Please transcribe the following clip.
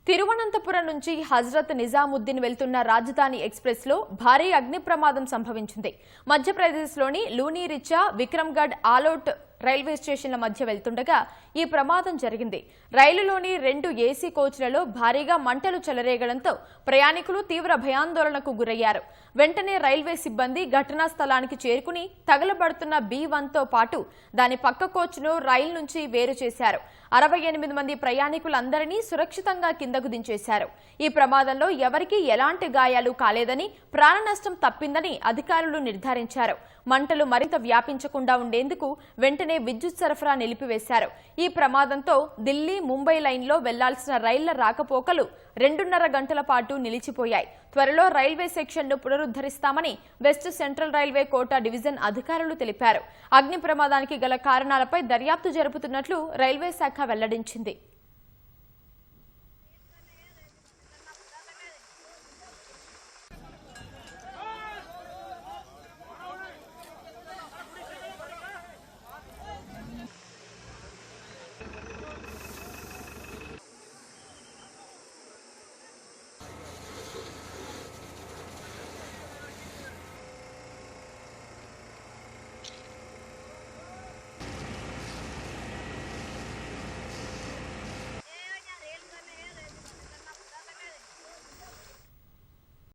తిరువనంతపురం నుంచి హజ్రత్ నిజాముద్దీన్ వెళ్తున్న రాజధాని ఎక్స్ప్రెస్ లో భారీ అగ్ని ప్రమాదం సంభవించింది. మధ్యప్రదేశ్లోని లూనిరిచా, విక్రమ్గఢ్, ఆలోట్ రైల్వే స్టేషన్ల మధ్య వెళ్తుండగా ఈ ప్రమాదం జరిగింది. రైలులోని 2 ఏసీ కోచ్లలో భారీగా మంటలు చెలరేగడంతో ప్రయాణికులు తీవ్ర భయాందోళనకు గురయ్యారు. వెంటనే రైల్వే సిబ్బంది ఘటనా స్థలానికి చేరుకుని తగలబడుతున్న B1తో పాటు దాని పక్క కోచ్ను రైలు నుంచి వేరు చేశారు. 68 మంది ప్రయాణికులందరినీ సురక్షితంగా కిందకు దించేశారు. ఈ ప్రమాదంలో ఎవరికీ ఎలాంటి గాయాలు కాలేదని, ప్రాణ నష్టం తప్పిందని అధికారులు నిర్ధారించారు. మంటలు మరింత వ్యాపించకుండా ఉండేందుకు వెంటనే విద్యుత్ సరఫరా నిలిపివేశారు. ఈ ప్రమాదంతో ఢిల్లీ, ముంబై లైన్లో వెళ్లాల్సిన రైళ్ల రాకపోకలు 2.5 గంటల పాటు నిలిచిపోయాయి. త్వరలో రైల్వే సెక్షన్ను పునరుద్ధరిస్తామని West Central Railway Kota division అధికారులు తెలిపారు. అగ్ని ప్రమాదానికి గల కారణాలపై దర్యాప్తు జరుపుతున్నట్లు రైల్వే శాఖ వెల్లడించింది.